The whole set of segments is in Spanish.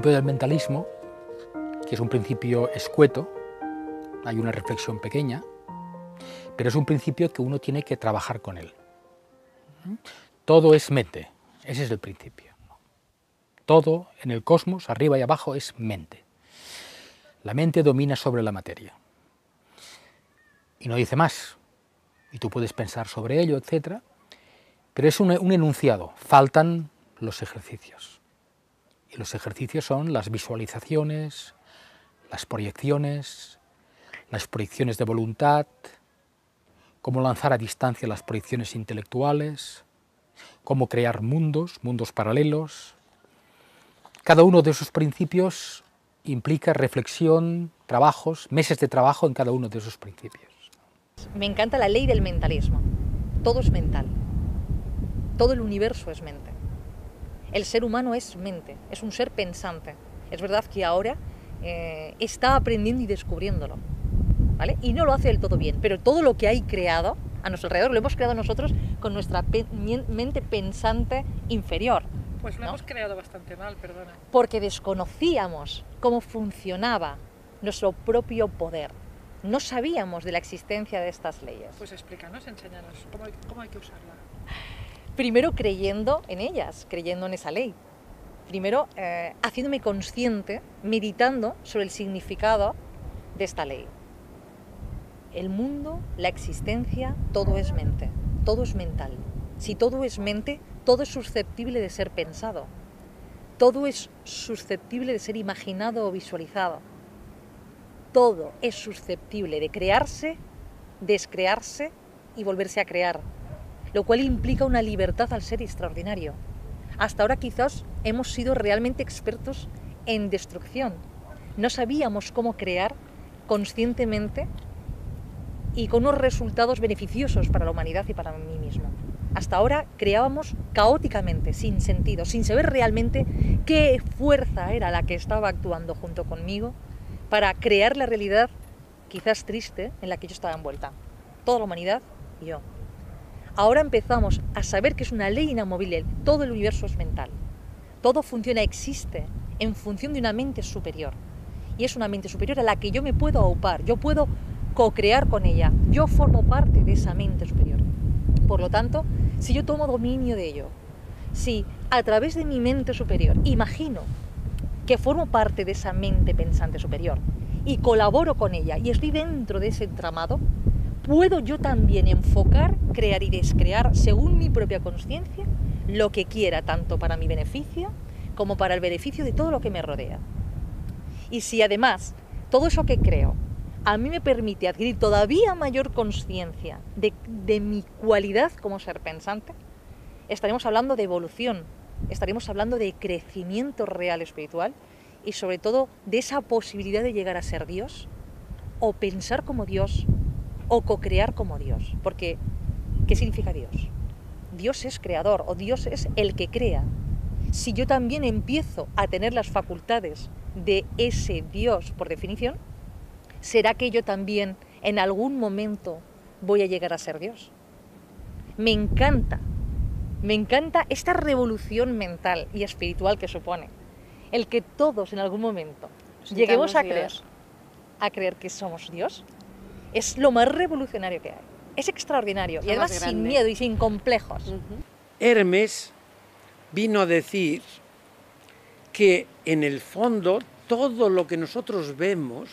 principio del mentalismo, que es un principio escueto, hay una reflexión pequeña, pero es un principio que uno tiene que trabajar con él. Todo es mente, ese es el principio. Todo en el cosmos, arriba y abajo, es mente. La mente domina sobre la materia. Y no dice más. Y tú puedes pensar sobre ello, etc. Pero es un enunciado. Faltan los ejercicios. Y los ejercicios son las visualizaciones, las proyecciones de voluntad, cómo lanzar a distancia las proyecciones intelectuales, cómo crear mundos paralelos. Cada uno de esos principios implica reflexión, trabajos, meses de trabajo en cada uno de esos principios. Me encanta la ley del mentalismo. Todo es mental. Todo el universo es mente. El ser humano es mente, es un ser pensante. Es verdad que ahora está aprendiendo y descubriéndolo, ¿vale? Y no lo hace del todo bien, pero todo lo que hay creado a nuestro alrededor lo hemos creado nosotros con nuestra mente pensante inferior. Pues lo hemos creado bastante mal, perdona. Porque desconocíamos cómo funcionaba nuestro propio poder. No sabíamos de la existencia de estas leyes. Pues explícanos, enséñanos, ¿cómo hay que usarla? Primero creyendo en ellas, creyendo en esa ley. Primero haciéndome consciente, meditando sobre el significado de esta ley. El mundo, la existencia, todo es mente, todo es mental. Si todo es mente, todo es susceptible de ser pensado. Todo es susceptible de ser imaginado o visualizado. Todo es susceptible de crearse, descrearse y volverse a crear, lo cual implica una libertad al ser extraordinario. Hasta ahora quizás hemos sido realmente expertos en destrucción. No sabíamos cómo crear conscientemente y con unos resultados beneficiosos para la humanidad y para mí mismo. Hasta ahora creábamos caóticamente, sin sentido, sin saber realmente qué fuerza era la que estaba actuando junto conmigo para crear la realidad quizás triste en la que yo estaba envuelta. Toda la humanidad y yo. Ahora empezamos a saber que es una ley inamovible, todo el universo es mental. Todo funciona, existe en función de una mente superior. Y es una mente superior a la que yo me puedo aupar, yo puedo co-crear con ella, yo formo parte de esa mente superior. Por lo tanto, si yo tomo dominio de ello, si a través de mi mente superior imagino que formo parte de esa mente pensante superior y colaboro con ella y estoy dentro de ese entramado, puedo yo también enfocar, crear y descrear según mi propia conciencia lo que quiera, tanto para mi beneficio como para el beneficio de todo lo que me rodea. Y si además todo eso que creo a mí me permite adquirir todavía mayor conciencia de mi cualidad como ser pensante, estaremos hablando de evolución, estaremos hablando de crecimiento real espiritual y sobre todo de esa posibilidad de llegar a ser Dios o pensar como Dios o co-crear como Dios. Porque, ¿qué significa Dios? Dios es creador o Dios es el que crea. Si yo también empiezo a tener las facultades de ese Dios por definición, ¿será que yo también en algún momento voy a llegar a ser Dios? Me encanta esta revolución mental y espiritual que supone el que todos en algún momento lleguemos a creer que somos Dios. Es lo más revolucionario que hay. Es extraordinario y además sin miedo y sin complejos. Hermes vino a decir que en el fondo todo lo que nosotros vemos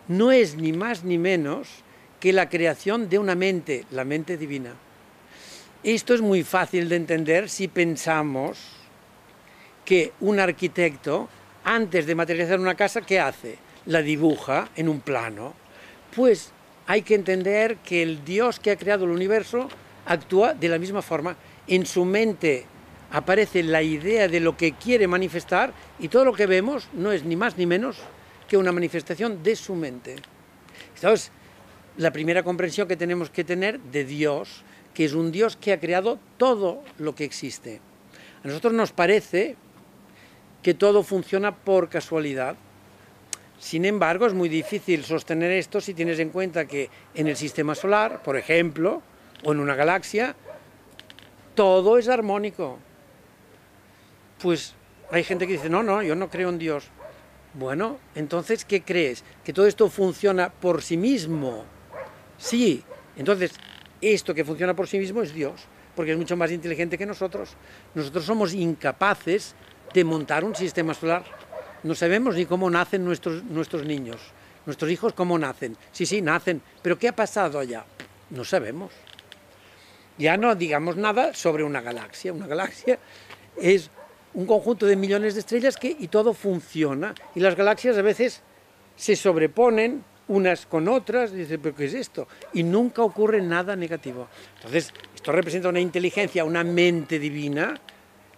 no es ni más ni menos que la creación de una mente, la mente divina. Esto es muy fácil de entender si pensamos que un arquitecto, antes de materializar una casa, ¿qué hace? La dibuja en un plano. Pues hay que entender que el Dios que ha creado el universo actúa de la misma forma. En su mente aparece la idea de lo que quiere manifestar y todo lo que vemos no es ni más ni menos que una manifestación de su mente. Esta es la primera comprensión que tenemos que tener de Dios, que es un Dios que ha creado todo lo que existe. A nosotros nos parece que todo funciona por casualidad. Sin embargo, es muy difícil sostener esto si tienes en cuenta que en el sistema solar, por ejemplo, o en una galaxia, todo es armónico. Pues Hay gente que dice, no, no, yo no creo en Dios. Bueno, entonces, ¿qué crees? ¿Que todo esto funciona por sí mismo? Sí, entonces, esto que funciona por sí mismo es Dios, porque es mucho más inteligente que nosotros. Nosotros somos incapaces de montar un sistema solar. No sabemos ni cómo nacen nuestros niños, nuestros hijos cómo nacen. Sí, nacen, pero ¿qué ha pasado allá? No sabemos. Ya no digamos nada sobre una galaxia. Una galaxia es un conjunto de millones de estrellas y todo funciona. Y las galaxias a veces se sobreponen unas con otras, y dice, ¿pero qué es esto? Y nunca ocurre nada negativo. Entonces, esto representa una inteligencia, una mente divina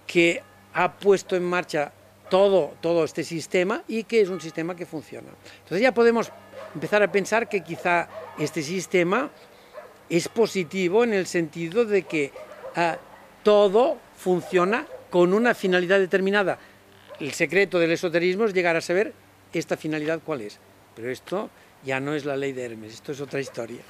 que ha puesto en marcha todo este sistema y que es un sistema que funciona. Entonces ya podemos empezar a pensar que quizá este sistema es positivo en el sentido de que todo funciona con una finalidad determinada. El secreto del esoterismo es llegar a saber esta finalidad cuál es. Pero esto ya no es la ley de Hermes, esto es otra historia.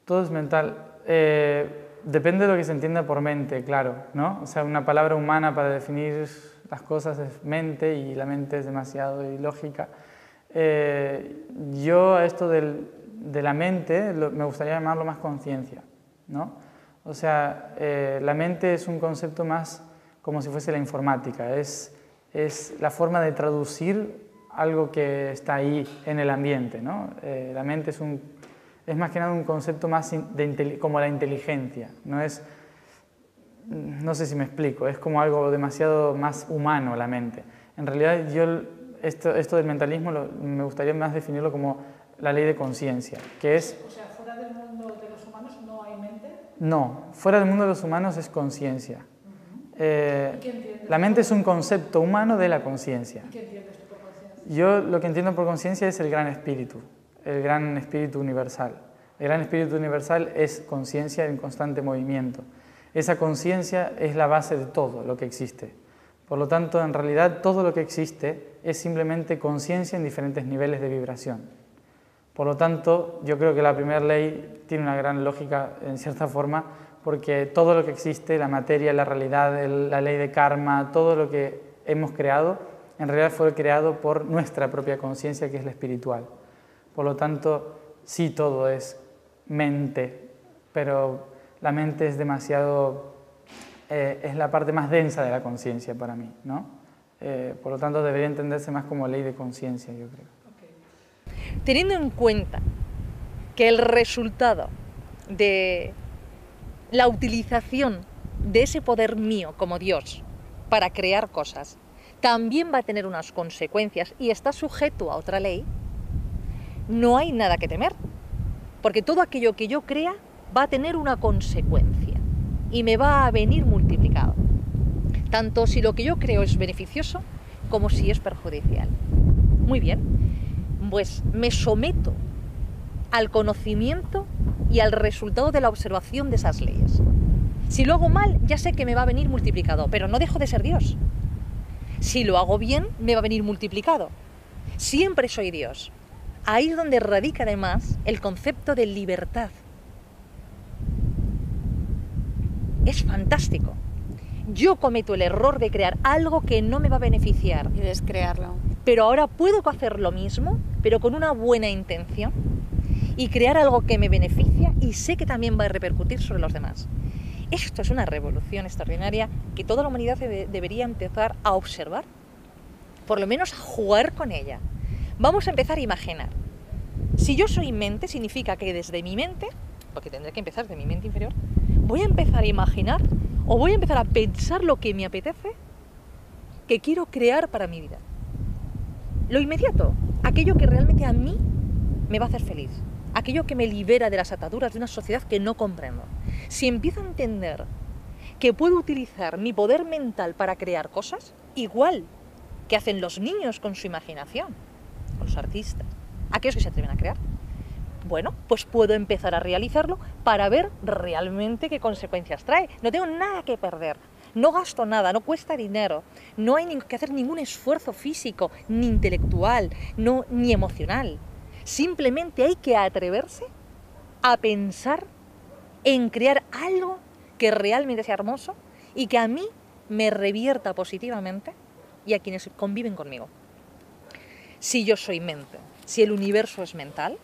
Todo es mental. Depende de lo que se entienda por mente, claro, ¿no? O sea, una palabra humana para definir las cosas es mente y la mente es demasiado ilógica. Yo a esto de la mente me gustaría llamarlo más conciencia, ¿no? O sea, la mente es un concepto más como si fuese la informática, es la forma de traducir algo que está ahí en el ambiente, ¿no? La mente es más que nada un concepto más como la inteligencia, no sé si me explico, es como algo demasiado más humano la mente. En realidad esto del mentalismo me gustaría más definirlo como la ley de conciencia, que es... O sea, fuera del mundo de los humanos no hay mente. No, fuera del mundo de los humanos es conciencia. La mente es un concepto humano de la conciencia. ¿Qué entiendes tú por conciencia? Yo lo que entiendo por conciencia es el gran espíritu universal. El gran espíritu universal es conciencia en constante movimiento. Esa conciencia es la base de todo lo que existe. Por lo tanto, en realidad, todo lo que existe es simplemente conciencia en diferentes niveles de vibración. Por lo tanto, yo creo que la primera ley tiene una gran lógica, en cierta forma, porque todo lo que existe, la materia, la realidad, la ley de karma, todo lo que hemos creado, en realidad fue creado por nuestra propia conciencia, que es la espiritual. Por lo tanto, sí, todo es mente, pero la mente es demasiado... es la parte más densa de la conciencia para mí, ¿no? Por lo tanto, debería entenderse más como ley de conciencia, yo creo. Teniendo en cuenta que el resultado de la utilización de ese poder mío como Dios para crear cosas también va a tener unas consecuencias y está sujeto a otra ley, no hay nada que temer, porque todo aquello que yo crea va a tener una consecuencia y me va a venir multiplicado, tanto si lo que yo creo es beneficioso como si es perjudicial. Muy bien, pues me someto al conocimiento y al resultado de la observación de esas leyes. Si lo hago mal, ya sé que me va a venir multiplicado, pero no dejo de ser Dios. Si lo hago bien, me va a venir multiplicado. Siempre soy Dios. Ahí es donde radica además el concepto de libertad. Es fantástico. Yo cometo el error de crear algo que no me va a beneficiar. Y descrearlo. Pero ahora puedo hacer lo mismo, pero con una buena intención, y crear algo que me beneficia y sé que también va a repercutir sobre los demás. Esto es una revolución extraordinaria que toda la humanidad debería empezar a observar, por lo menos a jugar con ella. Vamos a empezar a imaginar. Si yo soy mente, significa que desde mi mente, porque tendré que empezar de mi mente inferior, voy a empezar a imaginar o voy a empezar a pensar lo que me apetece, que quiero crear para mi vida. Lo inmediato, aquello que realmente a mí me va a hacer feliz, aquello que me libera de las ataduras de una sociedad que no comprendo. Si empiezo a entender que puedo utilizar mi poder mental para crear cosas, igual que hacen los niños con su imaginación, o los artistas, aquellos que se atreven a crear, bueno, pues puedo empezar a realizarlo para ver realmente qué consecuencias trae. No tengo nada que perder, no gasto nada, no cuesta dinero, no hay que hacer ningún esfuerzo físico, ni intelectual, ni emocional. Simplemente hay que atreverse a pensar en crear algo que realmente sea hermoso y que a mí me revierta positivamente y a quienes conviven conmigo. Si yo soy mente, si el universo es mental,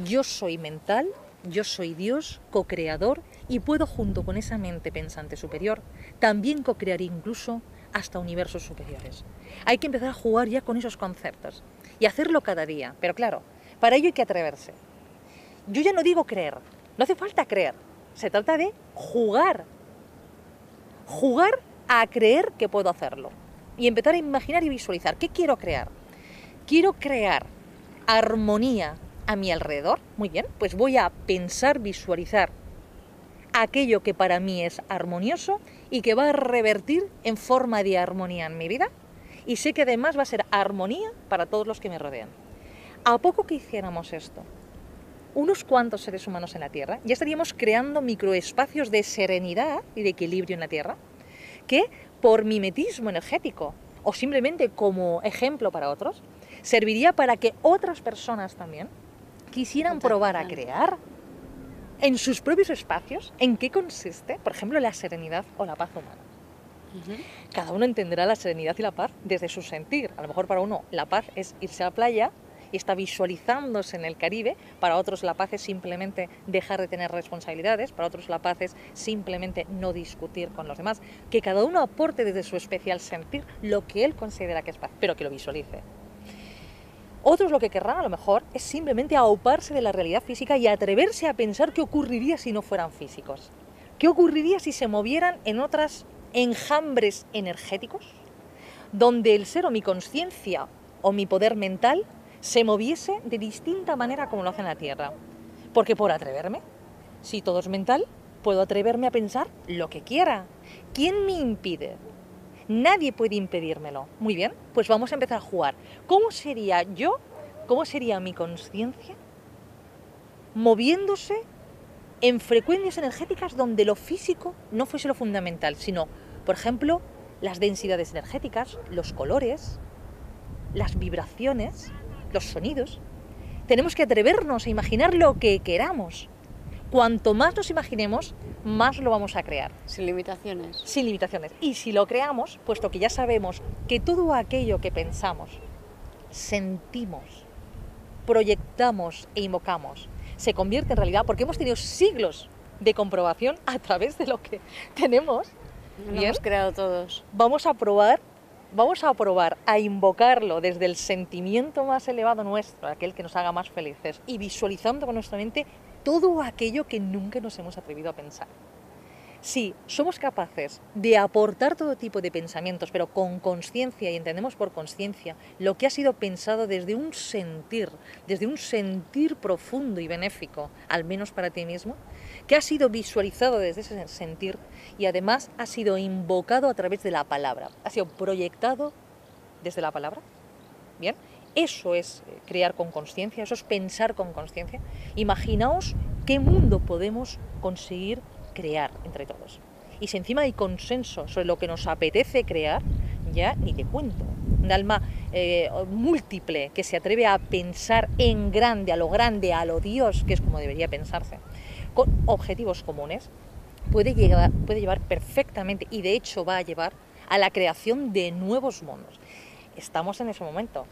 yo soy mental, yo soy Dios, co-creador, y puedo junto con esa mente pensante superior también co-crear incluso hasta universos superiores. Hay que empezar a jugar ya con esos conceptos y hacerlo cada día, pero claro, para ello hay que atreverse. Yo ya no digo creer, no hace falta creer, se trata de jugar. Jugar a creer que puedo hacerlo y empezar a imaginar y visualizar. ¿Qué quiero crear? Quiero crear armonía a mi alrededor. Muy bien, pues voy a pensar, visualizar aquello que para mí es armonioso y que va a revertir en forma de armonía en mi vida. Y sé que además va a ser armonía para todos los que me rodean. A poco que hiciéramos esto, unos cuantos seres humanos en la Tierra, ya estaríamos creando microespacios de serenidad y de equilibrio en la Tierra, que por mimetismo energético o simplemente como ejemplo para otros, serviría para que otras personas también quisieran probar a crear en sus propios espacios en qué consiste, por ejemplo, la serenidad o la paz humana. Cada uno entenderá la serenidad y la paz desde su sentir. A lo mejor para uno la paz es irse a la playa y está visualizándose en el Caribe, para otros la paz es simplemente dejar de tener responsabilidades, para otros la paz es simplemente no discutir con los demás, que cada uno aporte desde su especial sentir lo que él considera que es paz, pero que lo visualice. Otros lo que querrán a lo mejor es simplemente auparse de la realidad física y atreverse a pensar qué ocurriría si no fueran físicos, qué ocurriría si se movieran en otros enjambres energéticos, donde el ser o mi conciencia o mi poder mental se moviese de distinta manera como lo hace en la Tierra. Porque por atreverme, si todo es mental, puedo atreverme a pensar lo que quiera. ¿Quién me impide? Nadie puede impedírmelo. Muy bien, pues vamos a empezar a jugar. ¿Cómo sería yo? ¿Cómo sería mi conciencia moviéndose en frecuencias energéticas donde lo físico no fuese lo fundamental, sino, por ejemplo, las densidades energéticas, los colores, las vibraciones, los sonidos? Tenemos que atrevernos a imaginar lo que queramos. Cuanto más nos imaginemos, más lo vamos a crear. Sin limitaciones. Sin limitaciones. Y si lo creamos, puesto que ya sabemos que todo aquello que pensamos, sentimos, proyectamos e invocamos, se convierte en realidad, porque hemos tenido siglos de comprobación a través de lo que tenemos. Lo hemos creado todos. Vamos a probar a invocarlo desde el sentimiento más elevado nuestro, aquel que nos haga más felices, y visualizando con nuestra mente todo aquello que nunca nos hemos atrevido a pensar. Si somos capaces de aportar todo tipo de pensamientos, pero con conciencia, y entendemos por conciencia lo que ha sido pensado desde un sentir profundo y benéfico, al menos para ti mismo, que ha sido visualizado desde ese sentir y además ha sido invocado a través de la palabra, ha sido proyectado desde la palabra. Bien, eso es crear con conciencia, eso es pensar con conciencia. Imaginaos qué mundo podemos conseguir crear entre todos. Y si encima hay consenso sobre lo que nos apetece crear, ya ni te cuento. Un alma múltiple que se atreve a pensar en grande, a lo Dios, que es como debería pensarse, con objetivos comunes, puede llevar perfectamente, y de hecho va a llevar a la creación de nuevos mundos. Estamos en ese momento.